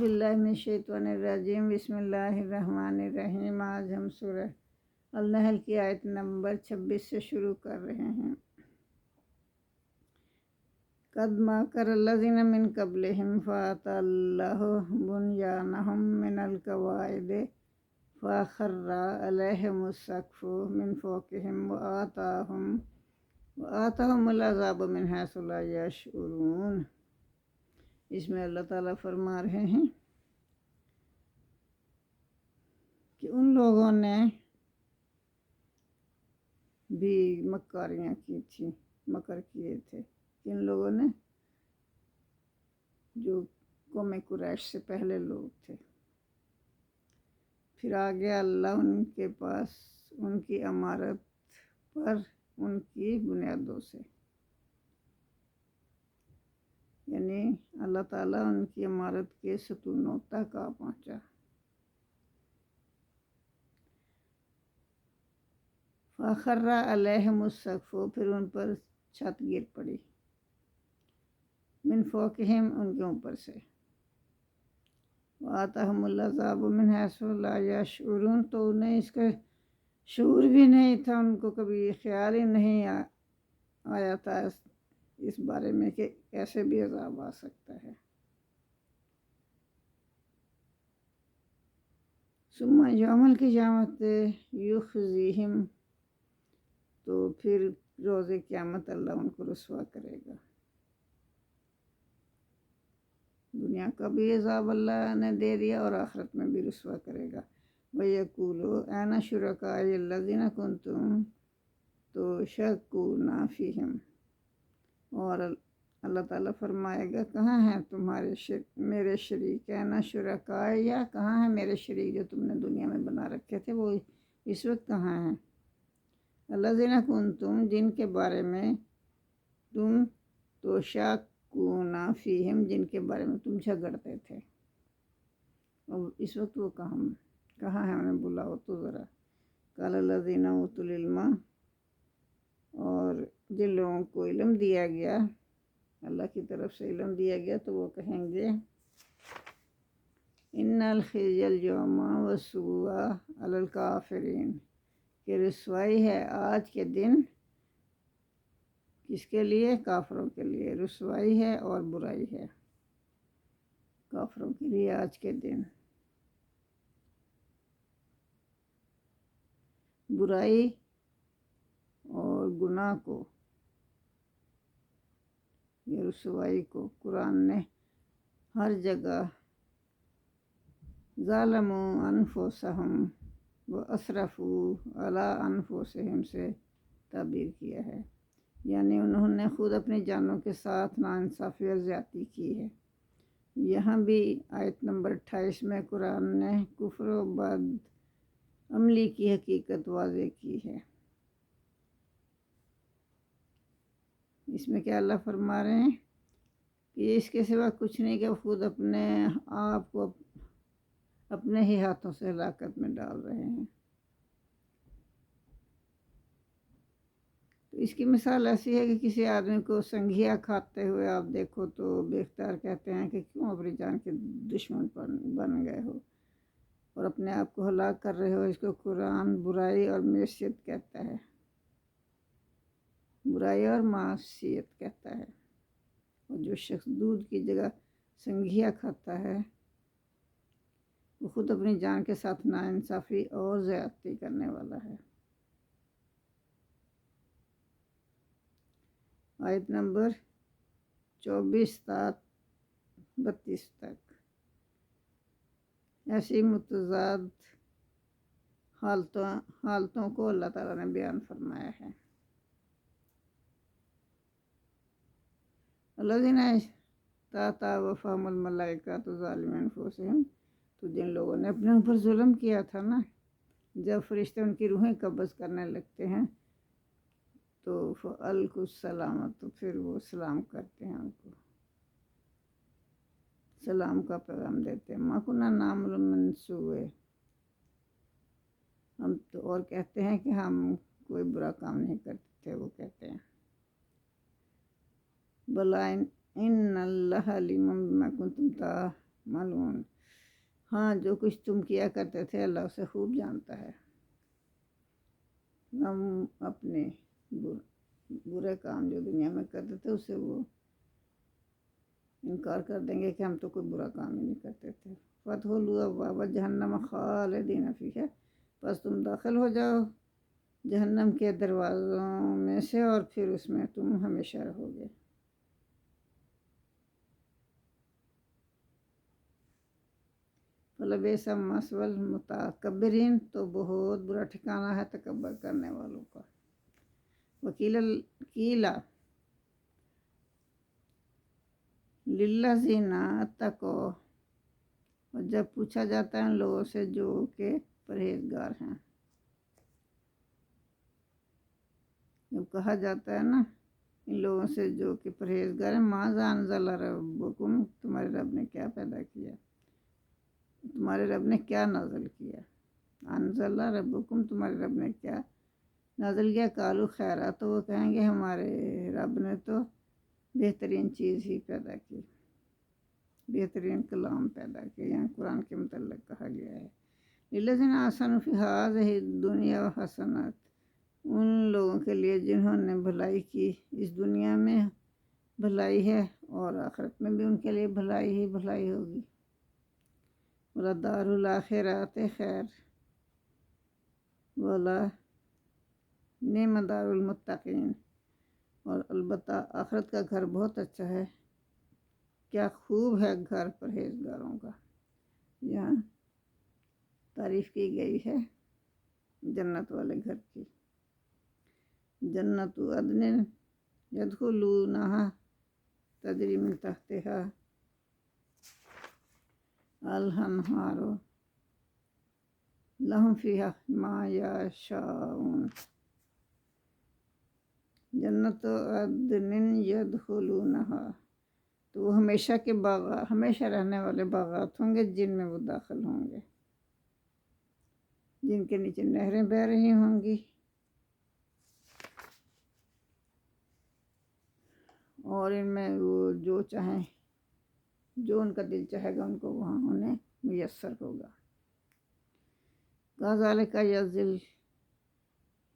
باللہ من الشیطان الرجیم بسم اللہ الرحمن الرحیم۔ آج ہم سورہ النحل کی آیت نمبر 26 سے شروع کر رہے ہیں۔ قد مکر الذین من قبلہم فأتی اللہ بنیانہم من القواعد فخر علیہم السقف من فوقہم وآتاہم العذاب من حیث لا یشعرون۔ اس میں اللہ تعالیٰ فرما رہے ہیں کہ ان لوگوں نے بھی مکاریاں کی تھیں، مکر کیے تھے۔ ان لوگوں نے جو قوم قریش سے پہلے لوگ تھے، پھر آگے اللہ ان کے پاس ان کی عمارت پر ان کی بنیادوں سے، یعنی اللہ تعالیٰ ان کی عمارت کے ستونوں تک آ پہنچا۔ فخر علیہم السقف، پھر ان پر چھت گر پڑی، من فوقہم، ان کے اوپر سے، وآتاہم العذاب من حیث لا یشعرون، تو انہیں اس کا شعور بھی نہیں تھا، ان کو کبھی خیال ہی نہیں آیا تھا اس بارے میں کہ کیسے بھی عذاب آ سکتا ہے۔ ثم یوم القیامت یخزیہم، تو پھر روز قیامت اللہ ان کو رسوا کرے گا۔ دنیا کا بھی عذاب اللہ نے دے دیا اور آخرت میں بھی رسوا کرے گا۔ وَيَقُولُ أَيْنَ شُرَكَائِيَ الَّذِينَ كُنتُمْ تُشْرِكُونَ فِيهِمْ، اور اللہ تعالیٰ فرمائے گا کہاں ہیں تمہارے میرے شریک، أَيْنَ شُرَكَائِيَ، کہاں ہیں میرے شریک جو تم نے دنیا میں بنا رکھے تھے، وہ اس وقت کہاں ہیں؟ الَّذِينَ كُنتُمْ، جن کے بارے میں تم تُشْرِكُونَ فِيهِمْ، جن کے بارے میں تم جھگڑتے تھے، اور اس وقت وہ کہاں ہیں؟ انہیں بلاؤ تو ذرا۔ قال الذین اوتوا العلم، اور جن لوگوں کو علم دیا گیا، اللہ کی طرف سے علم دیا گیا، تو وہ کہیں گے ان الخزي اليوم والسوء علی الکافرین، کہ رسوائی ہے آج کے دن کس کے لیے؟ کافروں کے لیے رسوائی ہے اور برائی ہے، کافروں کے لیے آج کے دن برائی اور گناہ کو، یہ رسوائی کو قرآن نے ہر جگہ ظالموا انفسہم واسرفوا علی انفسہم سے تعبیر کیا ہے، یعنی انہوں نے خود اپنی جانوں کے ساتھ ناانصافی اور زیادتی کی ہے۔ یہاں بھی آیت نمبر 28 میں قرآن نے کفر و بد عملی کی حقیقت واضح کی ہے۔ اس میں کیا اللہ فرما رہے ہیں کہ اس کے سوا کچھ نہیں کہ وہ خود اپنے آپ کو اپنے ہی ہاتھوں سے ہلاکت میں ڈال رہے ہیں۔ تو اس کی مثال ایسی ہے کہ کسی آدمی کو سنگھیا کھاتے ہوئے آپ دیکھو تو بے اختیار کہتے ہیں کہ کیوں اپنی جان کے دشمن بن گئے ہو اور اپنے آپ کو ہلاک کر رہے ہو۔ اس کو قرآن برائی اور معصیت کہتا ہے، برائی اور معصیت کہتا ہے۔ اور جو شخص دودھ کی جگہ سنگھیا کھاتا ہے، وہ خود اپنی جان کے ساتھ ناانصافی اور زیادتی کرنے والا ہے۔ آیت نمبر 24 تا 32 تک ایسی متضاد حالتوں کو اللہ تعالیٰ نے بیان فرمایا ہے۔ الذین تتوفاہم الملائکۃ ظالمین انفسہم، تو جن لوگوں نے اپنے اوپر ظلم کیا تھا نا، جب فرشتے ان کی روحیں قبض کرنے لگتے ہیں تو فَأَلْقُوا السَّلَامَ، تو پھر وہ سلام کرتے ہیں، ان کو سلام کا پیغام دیتے ہیں۔ مَا كُنَّا نَعْمَلُ مِن سُوءٍ، ہم تو اور کہتے ہیں کہ ہم کوئی برا کام نہیں کرتے تھے، وہ کہتے ہیں بَلَىٰ إِنَّ اللَّهَ عَلِيمٌ بِمَا كُنتُمْ تَعْمَلُونَ، ہاں جو کچھ تم کیا کرتے تھے اللہ اسے خوب جانتا ہے. ہم اپنے برے کام جو دنیا میں کرتے تھے اسے وہ انکار کر دیں گے کہ ہم تو کوئی برا کام ہی نہیں کرتے تھے. فَادْخُلُوا أَبْوَابَ جَهَنَّمَ خَالِدِينَ فِيهَا، بس تم داخل ہو جاؤ جہنم کے دروازوں میں سے اور پھر اس میں تم ہمیشہ رہو گے. فَلَبِئْسَ مَثْوَى الْمُتَكَبِّرِينَ، تو بہت برا ٹھکانہ ہے تکبر کرنے والوں کا. وَقِيلَ لِلَّذِينَ اتَّقَوْا، اور جب پوچھا جاتا ہے ان لوگوں سے جو کہ پرہیزگار ہیں. جب کہا جاتا ہے نا ان لوگوں سے جو کہ پرہیزگار ہیں، ماذا انزل ربکم، تمہارے رب نے کیا پیدا کیا، تمہارے رب نے کیا نازل کیا. انزل ربکم، تمہارے رب نے کیا نازل کیا. قالوا خیرا، تو وہ کہیں گے ہمارے رب نے تو بہترین چیز ہی پیدا کی، بہترین کلام پیدا کیا. یہاں قرآن کے متعلق کہا گیا ہے للذین احسنوا فی ہذہ الدنیا حسنات، ان لوگوں کے لیے جنہوں نے بھلائی کی اس دنیا میں بھلائی ہے اور آخرت میں بھی ان کے لیے بھلائی ہی بھلائی ہوگی. وَلَدَارُ الْآخِرَةِ خیر، وَلَا نِعْمَ دَارُ الْمُتَّقِينَ، اور البتہ آخرت کا گھر بہت اچھا ہے، کیا خوب ہے گھر پرہیزگاروں کا. یہاں تعریف کی گئی ہے جنت والے گھر کی. جنت عدن يدخلونها تجری من تحتها الانہار لہم فیہا ما یشاءون. جنت عدن يدخلونها، تو وہ ہمیشہ کے باغات، ہمیشہ رہنے والے باغات ہوں گے جن میں وہ داخل ہوں گے، جن کے نیچے نہریں بہہ رہی ہوں گی، اور ان میں وہ جو چاہیں، جو ان کا دل چاہے گا ان کو وہاں انہیں میسر ہوگا. کذالک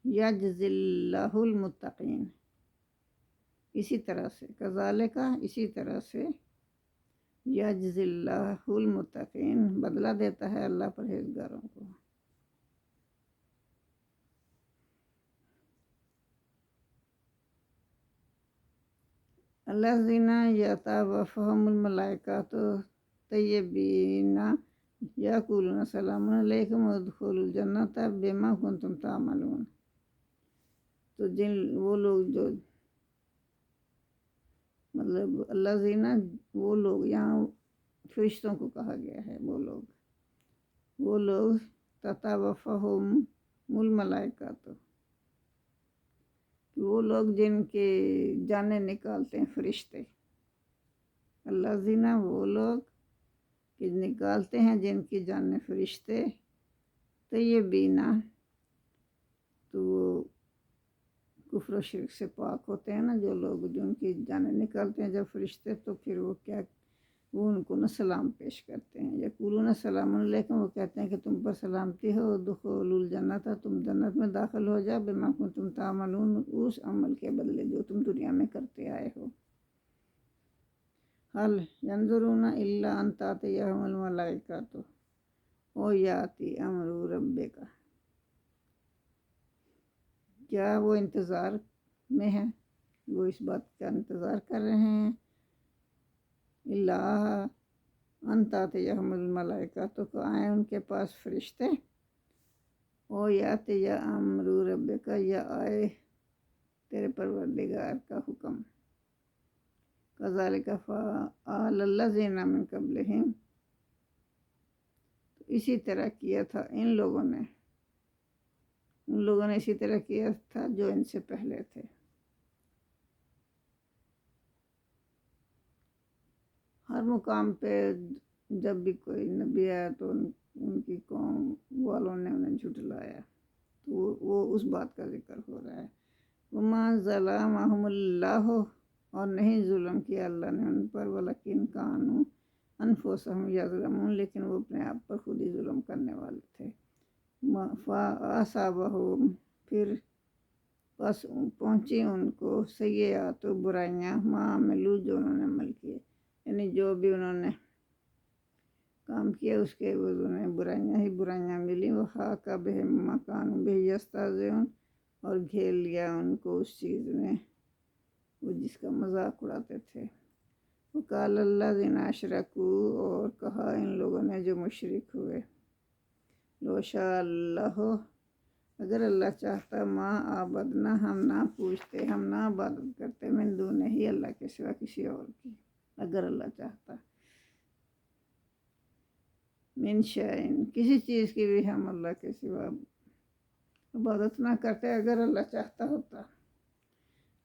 یجزی اللہ المتقین، اسی طرح سے کذالک، اسی طرح سے یجزی اللہ المتقین، بدلہ دیتا ہے اللہ پرہیزگاروں کو. الذین یتوفاہم الملائکۃ طیبین یقولون سلام علیکم ادخلوا الجنۃ بما کنتم تعملون. تو جن وہ لوگ جو مطلب الذین، وہ لوگ، یہاں فرشتوں کو کہا گیا ہے، وہ لوگ تتوفاہم الملائکۃ، وہ لوگ جن کے جانیں نکالتے ہیں فرشتے. الذین، وہ لوگ کہ نکالتے ہیں جن کی جانیں فرشتے. طیبین، تو وہ کفر و شرک سے پاک ہوتے ہیں نا جو لوگ، جو ان کی جانیں نکالتے ہیں جب فرشتے، تو پھر وہ کیا، وہ ان کو سلام پیش کرتے ہیں. یقولون سلام علیکم، وہ کہتے ہیں کہ تم پر سلامتی ہو. ادخلوا الجنۃ، تم جنت میں داخل ہو جاؤ. بما کنتم تعملون، اس عمل کے بدلے جو تم دنیا میں کرتے آئے ہو. هل ينظرون الا ان تأتيهم الملائکۃ او یاتی امر ربک، کیا وہ انتظار میں ہیں، وہ اس بات کا انتظار کر رہے ہیں الا ان تأتيهم الملائکۃ، کو آئیں ان کے پاس فرشتے. او یاتی یا امر ربک، یا آئے تیرے پروردگار کا حکم. کذالک فعل الذین من قبلہم، اسی طرح کیا تھا ان لوگوں نے اسی طرح کیا تھا جو ان سے پہلے تھے. ہر مقام پہ جب بھی کوئی نبی آیا تو ان کی قوم والوں نے انہیں جھٹلایا، تو وہ اس بات کا ذکر ہو رہا ہے. وما ظلمهم اللہ، اور نہیں ظلم کیا اللہ نے ان پر، ولکن کانوا انفسہم یظلمون، لیکن وہ اپنے آپ پر خود ہی ظلم کرنے والے تھے۔ فَأَصَابَهُم، پھر بس پہنچی ان کو سیئات و برائیاں، ما عملو، جو انہوں نے عمل کیے، یعنی جو بھی انہوں نے کام کیا اس کے عوض انہیں برائیاں ہی برائیاں ملی۔ وحاق بہم ما کانوا بہ یستہزئون، اور گھیر لیا ان کو اس چیز نے وہ جس کا مذاق اڑاتے تھے۔ وقال الذین اشرکوا، اور کہا ان لوگوں نے جو مشرک ہوئے، لو شاء اللہ، اگر اللہ چاہتا، ما عبدنا، ہم نہ پوچھتے، ہم نہ عبادت کرتے، من دونہ ہی، اللہ کے سوا کسی اور کی، اگر اللہ چاہتا، من شیء، کسی چیز کی بھی ہم اللہ کے سوا عبادت نہ کرتے اگر اللہ چاہتا ہوتا۔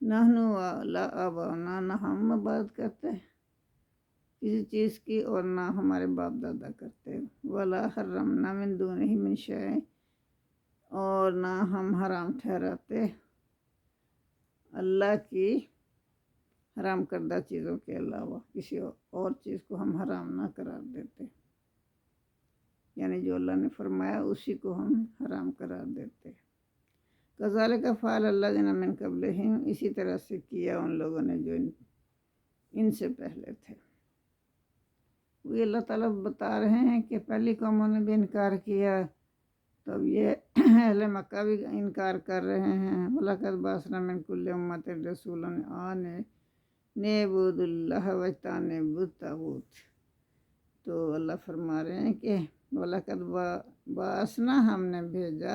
نحن ولا آباؤنا، نہ ہم عبادت کرتے کسی چیز کی اور نہ ہمارے باپ دادا کرتے۔ ولا حرمنا من دونہ من شیء، اور نہ ہم حرام ٹھہراتے اللہ کی حرام کردہ چیزوں کے علاوہ کسی اور چیز کو ہم حرام نہ قرار دیتے، یعنی جو اللہ نے فرمایا اسی کو ہم حرام قرار دیتے۔ کذالک فعل الذین من قبلہم، اسی طرح سے کیا ان لوگوں نے جو ان سے پہلے تھے۔ وہ اللہ تعالیٰ بتا رہے ہیں کہ پہلی قوموں نے بھی انکار کیا، تب یہ اہل مکہ بھی انکار کر رہے ہیں۔ وَلَقَدْ بَعَثْنَا مِن كُلِّ أُمَّةٍ رَسُولًا أَنِ اعْبُدُوا اللَّهَ وَاجْتَنِبُوا الطَّاغُوتَ، تو اللہ فرما رہے ہیں کہ وَلَقَدْ بَعَثْنَا، ہم نے بھیجا،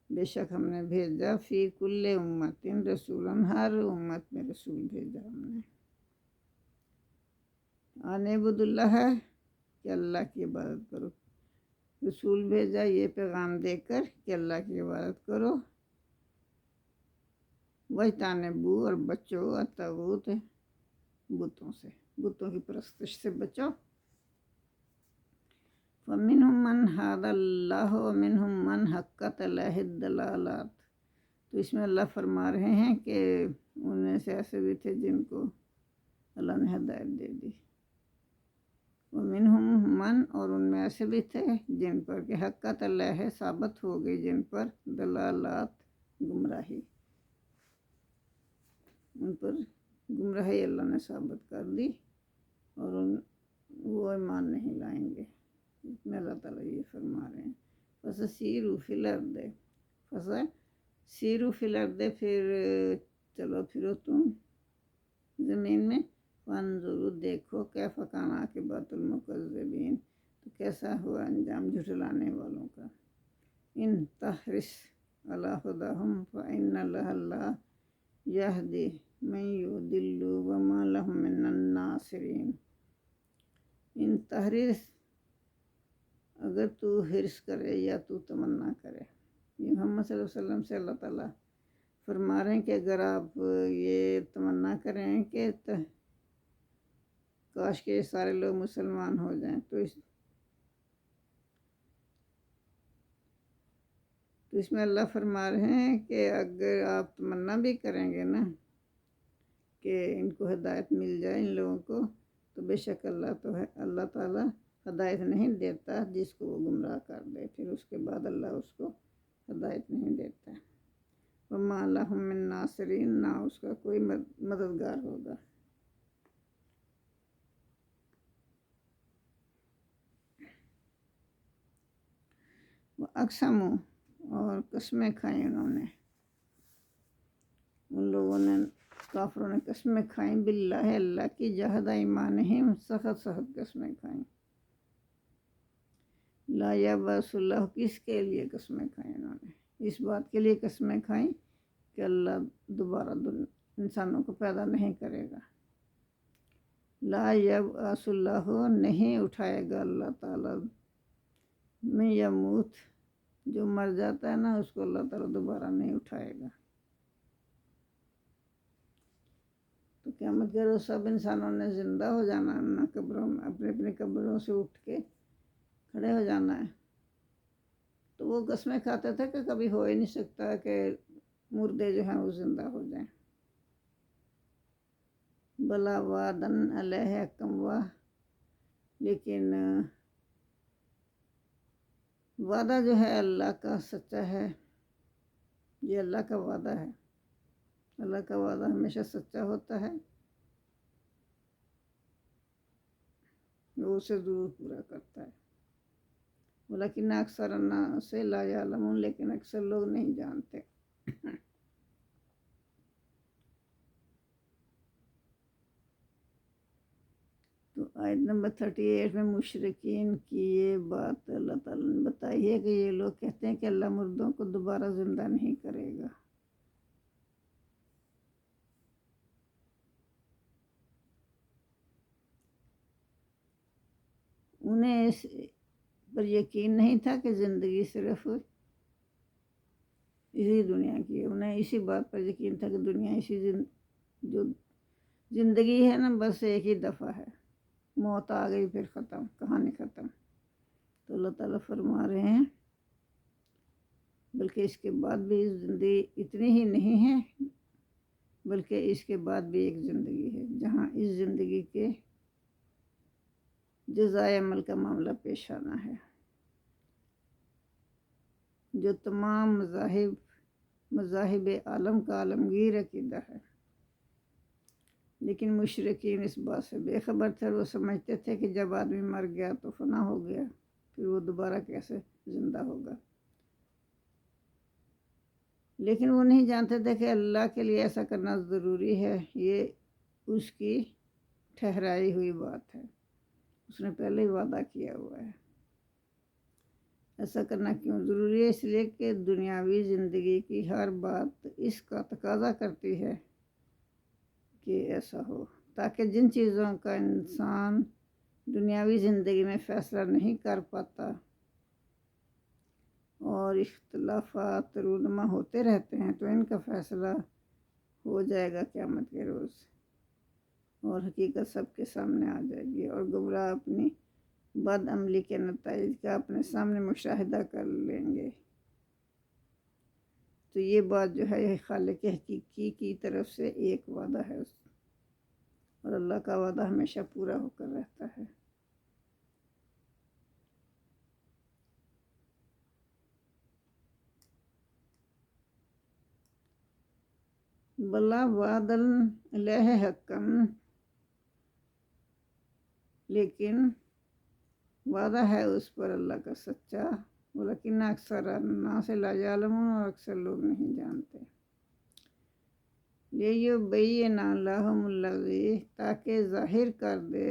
بے شک ہم نے بھیجا، فی کل امت رسولا، ہر امت میں رسول بھیجا ہم نے، ان اعبدوا اللہ، کہ اللہ کی عبادت کرو، رسول بھیجا یہ پیغام دے کر کہ اللہ کی عبادت کرو، وَاجْتَنِبُوا، اور بچو، الطاغوت، بتوں سے، بتوں کی پرستش سے بچو۔ فَمِنْهُمْ مَنْ هَدَى اللَّهُ وَمِنْهُمْ مَنْ حَقَّتْ عَلَيْهِ الضَّلَالَةُ، تو اس میں اللہ فرما رہے ہیں کہ ان میں سے ایسے بھی تھے جن کو اللہ نے ہدایت دے دی، وَمِنْهُمْ مَنْ، اور ان میں ایسے بھی تھے جن پر کہ حقت علیہ، ثابت ہو گئی جن پر، دلالات، گمراہی، ان پر گمراہی اللہ نے ثابت کر دی اور وہ ایمان نہیں لائیں گے۔ اس میں اللہ تعالیٰ یہ فرما رہے ہیں، فَسَسِیرُوا فِی الْأَرْضِ، فَسَسِیرُوا فِی الْأَرْضِ، پھر چلو پھرو تم زمین میں، فَانْظُرُوا، دیکھو، کیف کان عاقبۃ المکذبین، تو کیسا ہوا انجام جھٹلانے والوں کا۔ ان تحرص علی ھداھم فإن اللہ لا یہدی من یضل وما لهم من الناصرین۔ ان تحرص، اگر تو حرص کرے یا تو تمنا کرے، یہ محمد صلی اللہ علیہ وسلم سے اللہ تعالیٰ فرما رہے ہیں کہ اگر آپ یہ تمنا کریں کہ کاش کے سارے لوگ مسلمان ہو جائیں، تو اس میں اللہ فرما رہے ہیں کہ اگر آپ تمنا بھی کریں گے نا کہ ان کو ہدایت مل جائے، ان لوگوں کو، تو بے شک اللہ تو ہے، اللہ تعالیٰ ہدایت نہیں دیتا جس کو وہ گمراہ کر دے، پھر اس کے بعد اللہ اس کو ہدایت نہیں دیتا۔ وما لهم من ناصرین، نہ اس کا کوئی مددگار ہوگا۔ اقسموا، اور قسمیں کھائیں انہوں نے، ان لوگوں نے، کافروں نے قسمیں کھائیں، باللہ، اللہ کی، جہد ایمانہم، سخت سخت قسمیں کھائیں، لا یبعث اللہ، کس کے لیے قسمیں کھائیں انہوں نے، اس بات کے لیے قسمیں کھائیں کہ اللہ دوبارہ انسانوں کو پیدا نہیں کرے گا۔ لا یبعث اللہ، نہیں اٹھائے گا اللہ تعالیٰ، من یموت، جو مر جاتا ہے نا اس کو اللہ تعالیٰ دوبارہ نہیں اٹھائے گا۔ تو قیامت کے روز سب انسانوں نے زندہ ہو جانا ہے نا، قبروں میں، اپنے اپنے قبروں سے اٹھ کے کھڑے ہو جانا ہے۔ تو وہ قسمیں کھاتے تھے کہ کبھی ہو ہی نہیں سکتا کہ مردے جو ہیں وہ زندہ ہو جائیں۔ بلا وعدن علیہ حقا، لیکن وعدہ جو ہے اللہ کا سچا ہے، یہ اللہ کا وعدہ ہے، اللہ کا وعدہ ہمیشہ سچا ہوتا ہے، وہ اسے ضرور پورا کرتا ہے۔ ولیکن اکثر الناس لا یعلمون، لیکن اکثر لوگ نہیں جانتے۔ تو آیت نمبر 38 میں مشرکین کی یہ بات اللہ تعالیٰ نے بتائی ہے کہ یہ لوگ کہتے ہیں کہ اللہ مردوں کو دوبارہ زندہ نہیں کرے گا۔ انہیں اس پر یقین نہیں تھا کہ زندگی صرف اسی دنیا کی ہے، انہیں اسی بات پر یقین تھا کہ دنیا جو زندگی ہے نا بس ایک ہی دفعہ ہے، موت آ گئی پھر ختم، کہانی ختم۔ تو اللہ تعالیٰ فرما رہے ہیں بلکہ اس کے بعد بھی زندگی اتنی ہی نہیں ہے، بلکہ اس کے بعد بھی ایک زندگی ہے جہاں اس زندگی کے جزائے عمل کا معاملہ پیش آنا ہے، جو تمام مذاہب عالم کا عالمگیر عقیدہ ہے۔ لیکن مشرکین اس بات سے بے خبر تھے، وہ سمجھتے تھے کہ جب آدمی مر گیا تو فنا ہو گیا، پھر وہ دوبارہ کیسے زندہ ہوگا۔ لیکن وہ نہیں جانتے تھے کہ اللہ کے لیے ایسا کرنا ضروری ہے، یہ اس کی ٹھہرائی ہوئی بات ہے، اس نے پہلے ہی وعدہ کیا ہوا ہے۔ ایسا کرنا کیوں ضروری ہے؟ اس لیے کہ دنیاوی زندگی کی ہر بات اس کا تقاضا کرتی ہے کہ ایسا ہو، تاکہ جن چیزوں کا انسان دنیاوی زندگی میں فیصلہ نہیں کر پاتا اور اختلافات رونما ہوتے رہتے ہیں، تو ان کا فیصلہ ہو جائے گا قیامت کے روز، اور حقیقت سب کے سامنے آ جائے گی، اور گمراہ اپنی بد عملی کے نتائج کا اپنے سامنے مشاہدہ کر لیں گے۔ تو یہ بات جو ہے یہ خالق حقیقی کی طرف سے ایک وعدہ ہے، اور اللہ کا وعدہ ہمیشہ پورا ہو کر رہتا ہے۔ بلا وعد اللہ حکم، لیکن وعدہ ہے اس پر اللہ کا سچا، لیکن اکثر الناس لا یعلمون، اور اکثر لوگ نہیں جانتے۔ لیبین لہم الذی، تاکہ ظاہر کر دے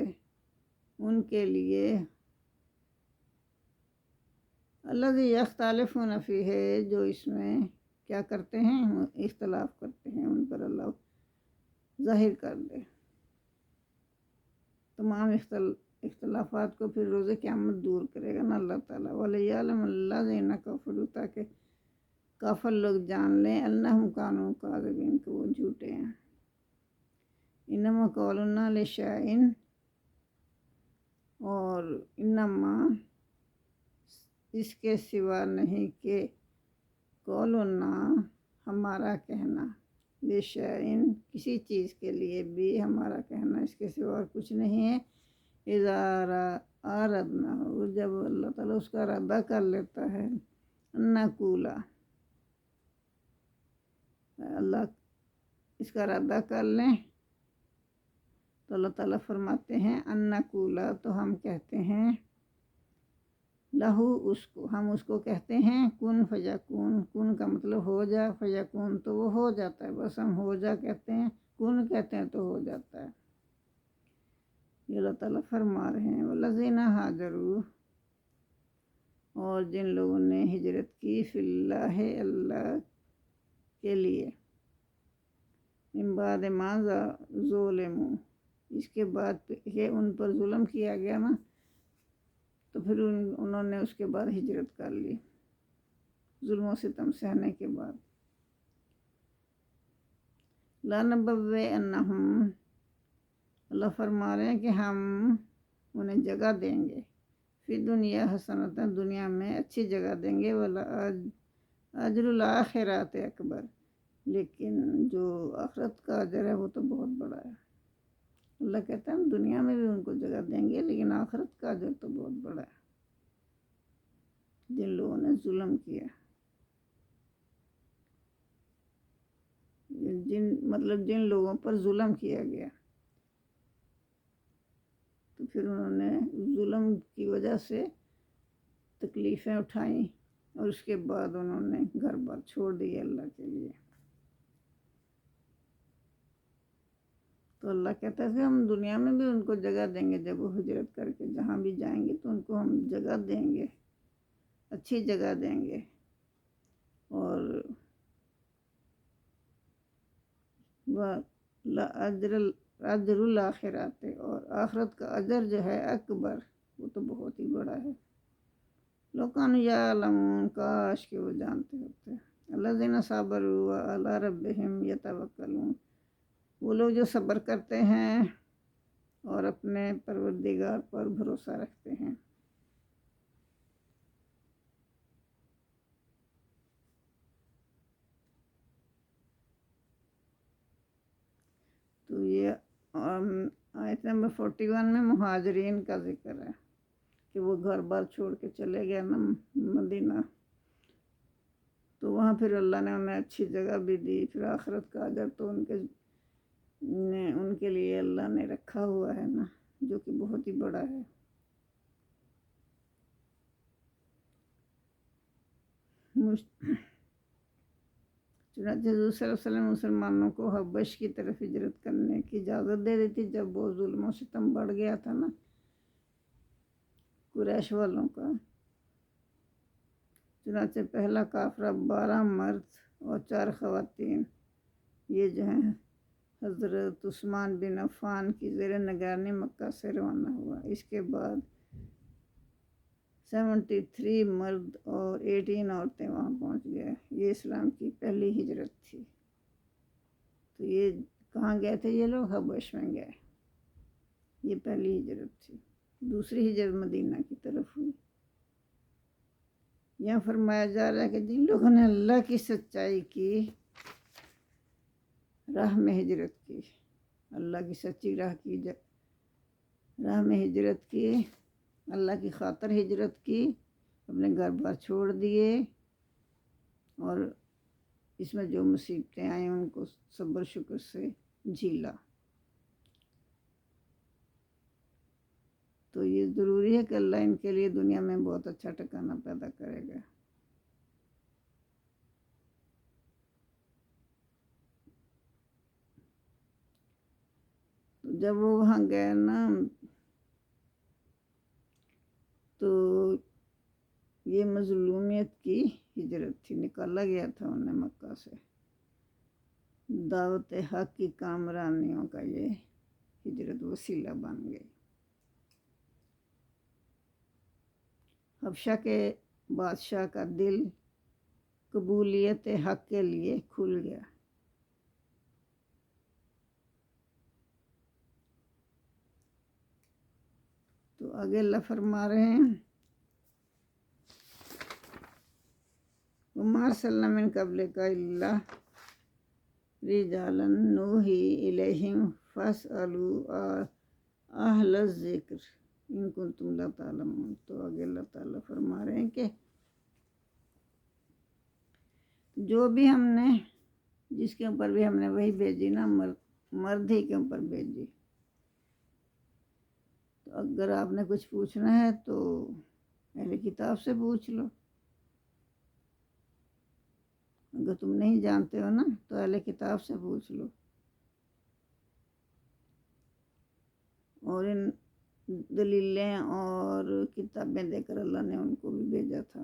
ان کے لیے، الذی یختلفون فیہ، جو اس میں کیا کرتے ہیں، اختلاف کرتے ہیں، ان پر اللہ ظاہر کر دے تمام اختلافات کو، پھر روز قیامت دور کرے گا نا اللہ تعالیٰ۔ وَلِيَعْلَمَ الَّذِينَ كَفَرُوا، تاکہ کافر لوگ جان لیں، انہم کانوا کاذبین، کہ وہ جھوٹے ہیں۔ انما قولنا لشیء، اور انما اس کے سوا نہیں کہ قولنا ہمارا کہنا، لشیء کسی چیز کے لیے بھی ہمارا کہنا، اس کے سوا اور کچھ نہیں ہے۔ اذا اردنا، جب اللہ تعالیٰ اس کا ارادہ کر لیتا ہے، نقولا، اللہ اس کا ارادہ کر لیں تو اللہ تعالیٰ فرماتے ہیں نقولا، تو ہم کہتے ہیں لہو، اس کو، ہم اس کو کہتے ہیں کن فیکون، کن کا مطلب ہو جا، فیکون تو وہ ہو جاتا ہے، بس ہم ہو جا کہتے ہیں، کن کہتے ہیں تو ہو جاتا ہے۔ یہ اللہ تعالیٰ فرما رہے ہیں والذین ہاجروا، اور جن لوگوں نے ہجرت کی، فی اللہ، اللہ کے لیے، من بعد ما ظلموا، اس کے بعد کہ ان پر ظلم کیا گیا نا، تو پھر انہوں نے اس کے بعد ہجرت کر لی، ظلم و ستم سہنے کے بعد۔ لَنَبَوِّئَنَّهُمْ، اللہ فرما رہے ہیں کہ ہم انہیں جگہ دیں گے، فی دنیا حسنۃ، دنیا میں اچھی جگہ دیں گے، اجر الآخرات اکبر، لیکن جو آخرت کا اجر ہے وہ تو بہت بڑا ہے۔ اللہ کہتا ہے ہم دنیا میں بھی ان کو جگہ دیں گے، لیکن آخرت کا اجر تو بہت بڑا ہے۔ جن لوگوں نے ظلم کیا، جن لوگوں پر ظلم کیا گیا، تو پھر انہوں نے ظلم کی وجہ سے تکلیفیں اٹھائیں اور اس کے بعد انہوں نے گھر بار چھوڑ دیے اللہ کے لیے۔ تو اللہ کہتا ہے کہ ہم دنیا میں بھی ان کو جگہ دیں گے، جب وہ ہجرت کر کے جہاں بھی جائیں گے تو ان کو ہم جگہ دیں گے، اچھی جگہ دیں گے، اور اجر الاخرات، اور آخرت کا اجر جو ہے اکبر، وہ تو بہت ہی بڑا ہے۔ لوکان یعلمون، کاش کہ وہ جانتے ہوتے۔ الذین صبروا وعلی ربہم یتوکلون، وہ لوگ جو صبر کرتے ہیں اور اپنے پروردگار پر بھروسہ رکھتے ہیں۔ تو یہ آیت نمبر 41 میں مہاجرین کا ذکر ہے کہ وہ گھر بار چھوڑ کے چلے گئے نا مدینہ، تو وہاں پھر اللہ نے انہیں اچھی جگہ بھی دی، پھر آخرت کا اجر تو ان کے لیے اللہ نے رکھا ہوا ہے نا، جو کہ بہت ہی بڑا ہے۔ چنانچہ حضور صلی اللہ علیہ وسلم مسلمانوں کو حبش کی طرف ہجرت کرنے کی اجازت دے دی تھی جب وہ ظلم و ستم بڑھ گیا تھا نا قریش والوں کا۔ چنانچہ پہلا قافلہ 12 مرد اور 4 خواتین، یہ جو ہیں حضرت عثمان بن عفان کی زیر نگرانی مکہ سے روانہ ہوا۔ اس کے بعد 73 مرد اور 18 عورتیں وہاں پہنچ گئے۔ یہ اسلام کی پہلی ہجرت تھی۔ تو یہ کہاں گئے تھے یہ لوگ؟ حبش میں گئے، یہ پہلی ہجرت تھی۔ دوسری ہجرت مدینہ کی طرف ہوئی۔ یہاں فرمایا جا رہا ہے کہ جن لوگوں نے اللہ کی سچائی کی راہ میں ہجرت کی، اللہ کی سچی راہ میں ہجرت کی، اللہ کی خاطر ہجرت کی، اپنے گھر بار چھوڑ دیے، اور اس میں جو مصیبتیں آئیں ان کو صبر شکر سے جھیلا، تو یہ ضروری ہے کہ اللہ ان کے لیے دنیا میں بہت اچھا ٹھکانہ پیدا کرے گا۔ تو جب وہ وہاں گئے نا تو یہ مظلومیت کی ہجرت تھی، نکالا گیا تھا انہیں مکہ سے، دعوت حق کی کامرانیوں کا یہ ہجرت وسیلہ بن گئی۔ حبشہ کے بادشاہ کا دل قبولیت حق کے لیے کھل گیا۔ تو آگے اللہ فرما رہے ہیں وَمَا أَرْسَلْنَا مِن قَبْلِكَ إِلَّا رِجَالًا نُوحِي إِلَيْهِمْ فَاسْأَلُوا أَهْلَ الذِّكْرِ إِن كُنتُمْ لَا تَعْلَمُونَ۔ تو آگے اللہ تعالیٰ فرما رہے ہیں کہ جو بھی ہم نے، جس کے اوپر بھی ہم نے وہی بھیجی نا، مرد ہی کے اوپر بھیجی، تو اگر آپ نے کچھ پوچھنا ہے تو اہل کتاب سے پوچھ لو، اگر تم نہیں جانتے ہو نا تو اہل کتاب سے پوچھ لو۔ اور ان دلیلیں اور کتابیں دے کر اللہ نے ان کو بھی بھیجا تھا۔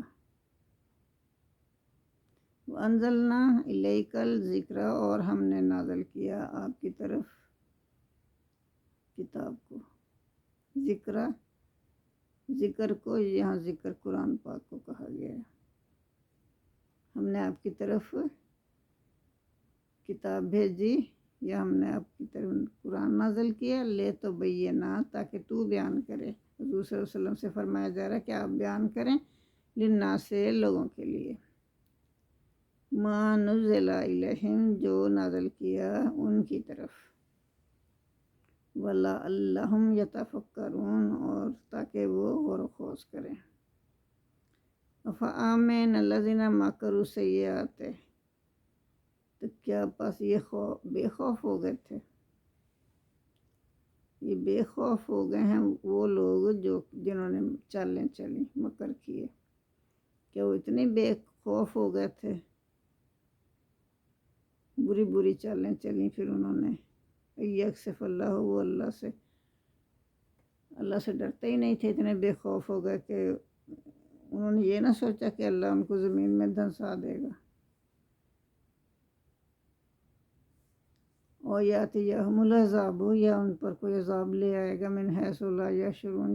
وَأَنزَلْنَا إِلَيْكَ الذِّكْرَ، اور ہم نے نازل کیا آپ کی طرف کتاب کو۔ ذکر کو یہاں ذکر قرآن پاک کو کہا گیا ہے۔ ہم نے آپ کی طرف کتاب بھیجی، یا ہم نے آپ کی طرف قرآن نازل کیا، لے تو بینا، تاکہ تو بیان کرے۔ حضور صلی اللہ علیہ وسلم سے فرمایا جا رہا ہے کہ آپ بیان کریں، للناس سے، لوگوں کے لیے، ما نزل الیہم، جو نازل کیا ان کی طرف، ولا اللہم یتفکرون، اور تاکہ وہ غور و خوض کریں۔ افآمن الذین مکروا السیئات، تو کیا بس یہ بے خوف ہو گئے تھے؟ یہ بے خوف ہو گئے ہیں وہ لوگ جنہوں نے چالیں چلی، مکر کیے، کہ وہ اتنے بے خوف ہو گئے تھے، بری بری چالیں چلیں پھر انہوں نے۔ یکشف اللہ، وہ اللہ سے ڈرتے ہی نہیں تھے، اتنے بے خوف ہو گئے کہ انہوں نے یہ نہ سوچا کہ اللہ ان کو زمین میں دھنسا دے گا۔ اور یاتیہم العذاب، یا ان پر کوئی عذاب لے آئے گا، من حیث لا یشعرون،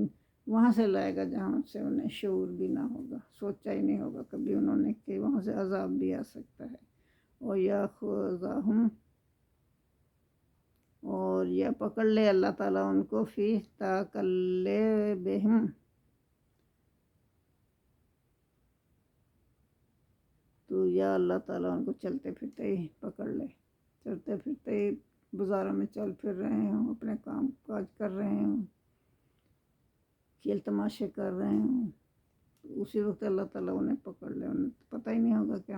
وہاں سے لائے گا جہاں سے انہیں شعور بھی نہ ہوگا، سوچا ہی نہیں ہوگا کبھی انہوں نے کہ وہاں سے عذاب بھی آ سکتا ہے۔ اور یاخذہم، اور یا پکڑ لے اللہ تعالیٰ ان کو، فی تقلبہم، تو یا اللہ تعالیٰ ان کو چلتے پھرتے ہی پکڑ لے، چلتے پھرتے ہی بازاروں میں چل پھر رہے ہوں، اپنے کام کاج کر رہے ہوں، کھیل تماشے کر رہے ہوں، اسی وقت اللہ تعالیٰ انہیں پکڑ لے، انہیں پتہ ہی نہیں ہوگا کہ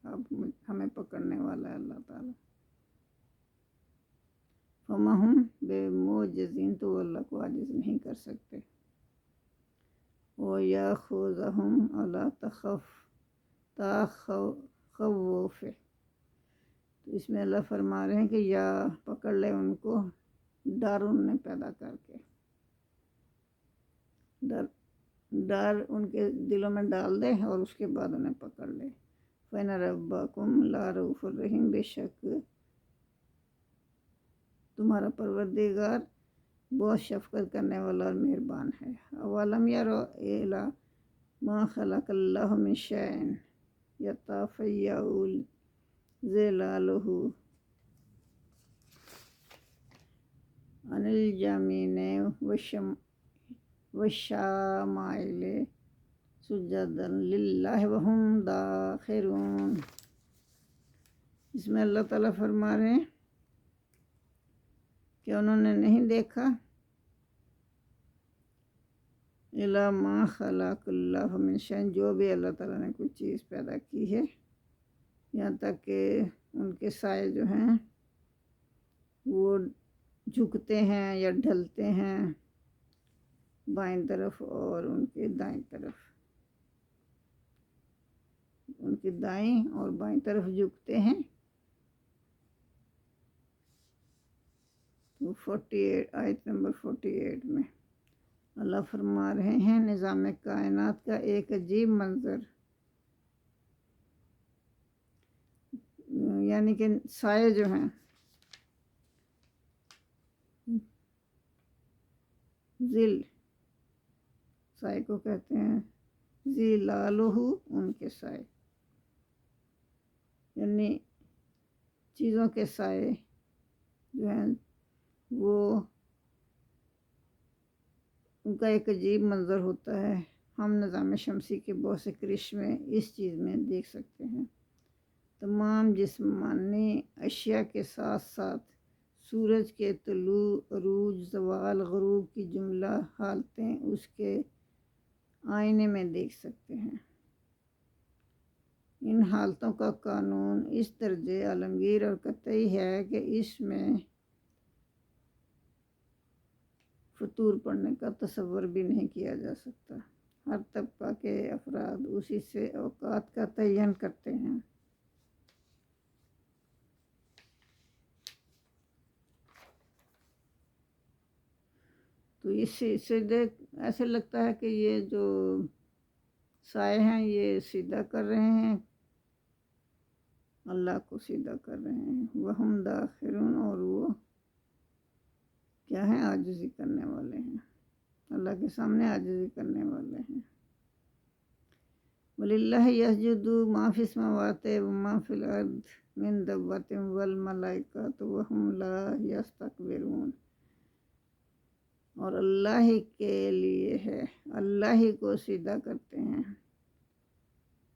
اب ہمیں پکڑنے والا ہے اللہ تعالیٰ۔ فما ہم بمعجزین، تو وہ اللہ کو عاجز نہیں کر سکتے۔ وَيَأْخُذَهُمْ عَلَىٰ تَخَوُّفٍ، تو اس میں اللہ فرما رہے ہیں کہ یا پکڑ لے ان کو ڈر انہیں پیدا کر کے، ڈر ان کے دلوں میں ڈال دے اور اس کے بعد انہیں پکڑ لے۔ فَإِنَّ رَبَّكُمْ لَرَءُوفٌ رَحِيمٌ، بے شک تمہارا پروردگار بہت شفقت کرنے والا اور مہربان ہے۔ اولم یروا الی ما خلق اللہ من شیء یتفیأ ظلالہ عن الیمین والشمائل سجدا للہ وہم داخرون۔ اس میں اللہ تعالیٰ فرما رہے ہیں کہ انہوں نے نہیں دیکھا الا ما خلق اللہ من شیء، جو بھی اللہ تعالیٰ نے کوئی چیز پیدا کی ہے، یہاں تک کہ ان کے سائے جو ہیں وہ جھکتے ہیں یا ڈھلتے ہیں بائیں طرف اور ان کے دائیں طرف، ان کی دائیں اور بائیں طرف جھکتے ہیں۔ 48 آیت نمبر 48 میں اللہ فرما رہے ہیں نظام کائنات کا ایک عجیب منظر، یعنی کہ سائے جو ہیں، ذل سائے کو کہتے ہیں، ظلالہ ان کے سائے، یعنی چیزوں کے سائے جو ہیں وہ ان کا ایک عجیب منظر ہوتا ہے۔ ہم نظام شمسی کے بہت سے کرشمے اس چیز میں دیکھ سکتے ہیں۔ تمام جسمانی اشیاء کے ساتھ ساتھ سورج کے طلوع، عروج، زوال، غروب کی جملہ حالتیں اس کے آئینے میں دیکھ سکتے ہیں۔ ان حالتوں کا قانون اس درجے عالمگیر اور قطعی ہے کہ اس میں فطور پڑنے کا تصور بھی نہیں کیا جا سکتا۔ ہر طبقہ کے افراد اسی سے اوقات کا تعین کرتے ہیں۔ تو اس سے ایسے لگتا ہے کہ یہ جو سائے ہیں یہ سیدھا کر رہے ہیں، اللہ کو سیدھا کر رہے ہیں، وہم داخرون، اور وہ کیا ہیں، عاجزی کرنے والے ہیں، اللہ کے سامنے عاجزی کرنے والے ہیں۔ وَلِلَّهِ يَسْجُدُ مَا فِي السَّمَاوَاتِ وَمَا فِي الْأَرْضِ مِن دَابَّةٍ وَالْمَلَائِكَةُ وَهُمْ لَا يَسْتَكْبِرُونَ، اور اللہ ہی کے لیے ہے، اللہ ہی کو سجدہ کرتے ہیں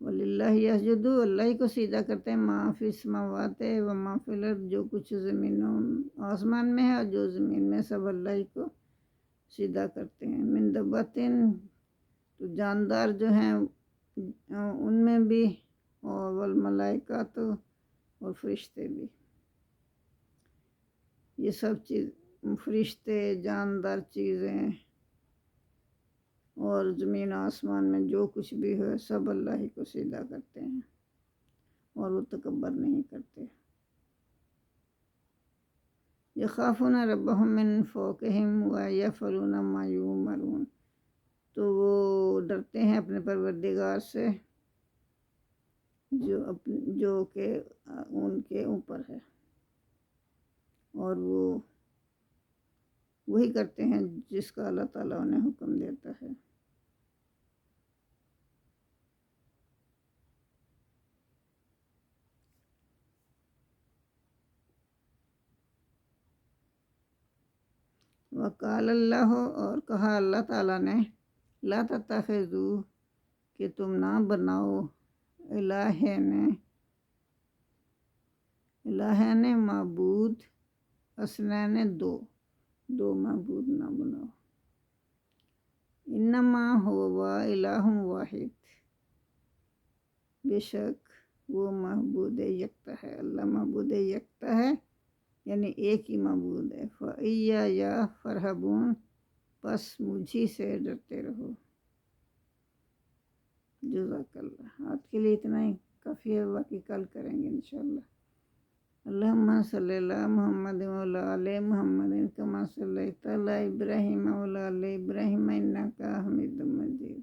وللہ یسجدو، اللہ ہی کو سیدھا کرتے ہیں، ما فی السماوات و ما فی الارض، جو کچھ زمینوں آسمان میں ہے اور جو زمین میں، سب اللہ ہی کو سیدھا کرتے ہیں۔ من دبتن، تو جاندار جو ہیں ان میں بھی، اور والملائکہ تو، اور فرشتے بھی، یہ سب چیز، فرشتے، جاندار چیزیں اور زمین آسمان میں جو کچھ بھی ہے، سب اللہ ہی کو سیدھا کرتے ہیں اور وہ تکبر نہیں کرتے۔ یخافون ربہم من فوقہم ویفعلون ما یؤمرون، تو وہ ڈرتے ہیں اپنے پروردگار سے جو کہ ان کے اوپر ہے، اور وہ وہی کرتے ہیں جس کا اللہ تعالیٰ انہیں حکم دیتا ہے۔ وقال اللہ، اور کہا اللہ تعالیٰ نے، لا تتخذوا، کہ تم نہ بناؤ، الہین معبود، اثنین دو معبود نہ بناؤ، انما هو الہ واحد، بے شک وہ معبود یکتا ہے، اللہ معبود یکتا ہے، یعنی ایک ہی معبود ہے۔ فَإِيَّايَ فَارْهَبُونِ، پس مجھی سے ڈرتے رہو۔ جزاک اللہ۔ آج کے لیے اتنا ہی کافی ہے، باقی کل کریں گے انشاءاللہ۔ اللہم صلی اللہ محمد وعلی آل محمد کما صلیت علی ابراہیم وعلی آل ابراہیم انک حمید مجید۔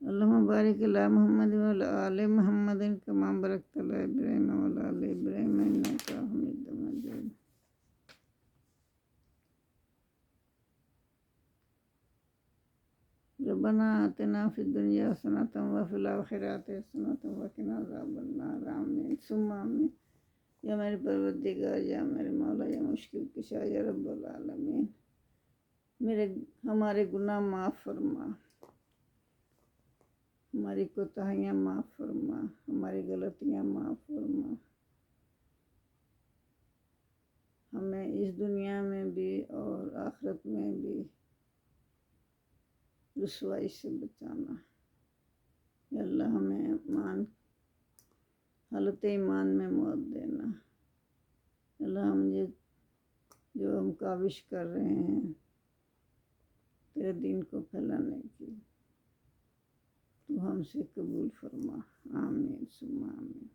اللہم بارک علی محمد وعلی آل محمد کما بارکت علی ابراہیم وعلی آل ابراہیم انک حمید مجید۔ ربنا آتنا فی الدنیا حسنۃ وفی الآخرۃ حسنۃ وقنا عذاب النار، آمین ثم آمین۔ یا میرے پروردگار، یا میرے مولا، یا مشکل کشا، یا رب العالمین، ہمارے گناہ معاف فرما، ہماری کوتاہیاں معاف فرما، ہماری غلطیاں معاف فرما، ہمیں اس دنیا میں بھی اور آخرت میں بھی رسوائی سے بچانا۔ یا اللہ ہمیں حالت ایمان میں موت دینا۔ اللہ ہم جو ہم کاوش کر رہے ہیں تیرے دین کو پھیلانے کی، تو ہم سے قبول فرما، آمین ثم آمین۔